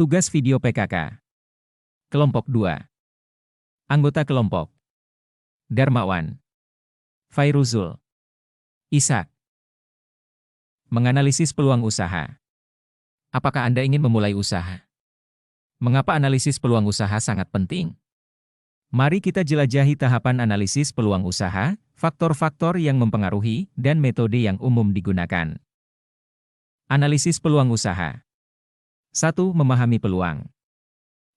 Tugas video PKK. Kelompok 2. Anggota kelompok: Darmawan, Fairuzul, Ishak. Menganalisis peluang usaha. Apakah Anda ingin memulai usaha? Mengapa analisis peluang usaha sangat penting? Mari kita jelajahi tahapan analisis peluang usaha, faktor-faktor yang mempengaruhi, dan metode yang umum digunakan. Analisis peluang usaha. 1. Memahami peluang.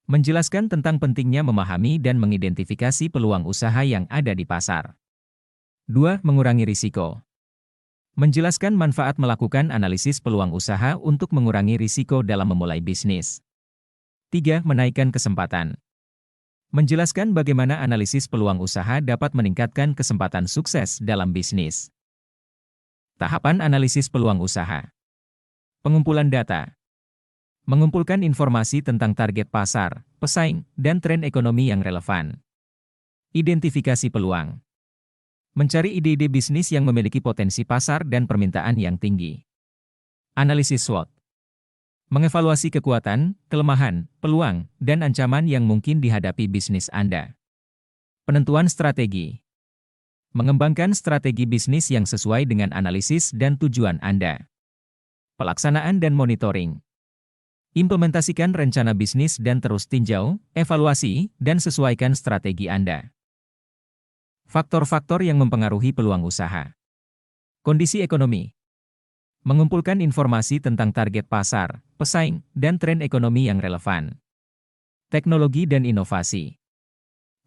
Menjelaskan tentang pentingnya memahami dan mengidentifikasi peluang usaha yang ada di pasar. 2. Mengurangi risiko. Menjelaskan manfaat melakukan analisis peluang usaha untuk mengurangi risiko dalam memulai bisnis. 3. Menaikkan kesempatan. Menjelaskan bagaimana analisis peluang usaha dapat meningkatkan kesempatan sukses dalam bisnis. Tahapan analisis peluang usaha. Pengumpulan data. Mengumpulkan informasi tentang target pasar, pesaing, dan tren ekonomi yang relevan. Identifikasi peluang. Mencari ide-ide bisnis yang memiliki potensi pasar dan permintaan yang tinggi. Analisis SWOT. Mengevaluasi kekuatan, kelemahan, peluang, dan ancaman yang mungkin dihadapi bisnis Anda. Penentuan strategi. Mengembangkan strategi bisnis yang sesuai dengan analisis dan tujuan Anda. Pelaksanaan dan monitoring. Implementasikan rencana bisnis dan terus tinjau, evaluasi, dan sesuaikan strategi Anda. Faktor-faktor yang mempengaruhi peluang usaha. Kondisi ekonomi. Mengumpulkan informasi tentang target pasar, pesaing, dan tren ekonomi yang relevan. Teknologi dan inovasi.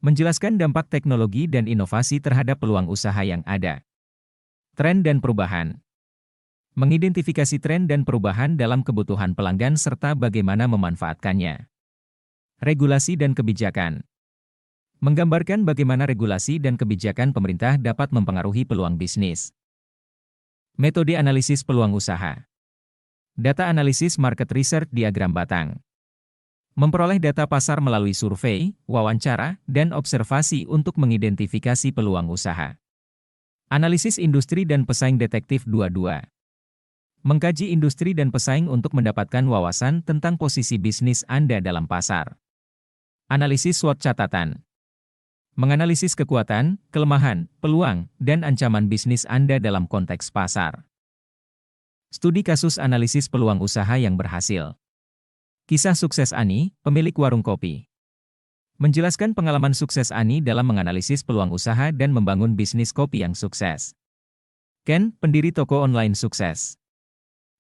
Menjelaskan dampak teknologi dan inovasi terhadap peluang usaha yang ada. Tren dan perubahan. Mengidentifikasi tren dan perubahan dalam kebutuhan pelanggan serta bagaimana memanfaatkannya. Regulasi dan kebijakan. Menggambarkan bagaimana regulasi dan kebijakan pemerintah dapat mempengaruhi peluang bisnis. Metode analisis peluang usaha. Data analisis market research diagram batang. Memperoleh data pasar melalui survei, wawancara, dan observasi untuk mengidentifikasi peluang usaha. Analisis industri dan pesaing detektif 22. Mengkaji industri dan pesaing untuk mendapatkan wawasan tentang posisi bisnis Anda dalam pasar. Analisis SWOT catatan. Menganalisis kekuatan, kelemahan, peluang, dan ancaman bisnis Anda dalam konteks pasar. Studi kasus analisis peluang usaha yang berhasil. Kisah sukses Ani, pemilik warung kopi. Menjelaskan pengalaman sukses Ani dalam menganalisis peluang usaha dan membangun bisnis kopi yang sukses. Ken, pendiri toko online sukses.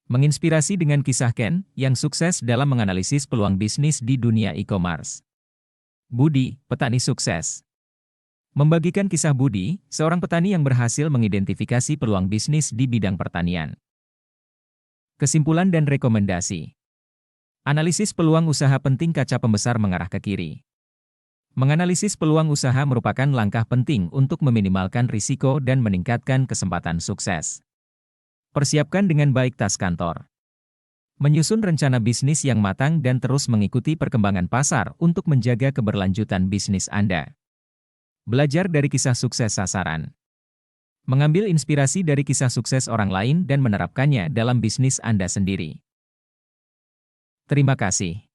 Menginspirasi dengan kisah Ken, yang sukses dalam menganalisis peluang bisnis di dunia e-commerce. Budi, petani sukses. Membagikan kisah Budi, seorang petani yang berhasil mengidentifikasi peluang bisnis di bidang pertanian. Kesimpulan dan rekomendasi. Analisis peluang usaha penting kaca pembesar mengarah ke kiri. Menganalisis peluang usaha merupakan langkah penting untuk meminimalkan risiko dan meningkatkan kesempatan sukses. Persiapkan dengan baik tas kantor. Menyusun rencana bisnis yang matang dan terus mengikuti perkembangan pasar untuk menjaga keberlanjutan bisnis Anda. Belajar dari kisah sukses sasaran. Mengambil inspirasi dari kisah sukses orang lain dan menerapkannya dalam bisnis Anda sendiri. Terima kasih.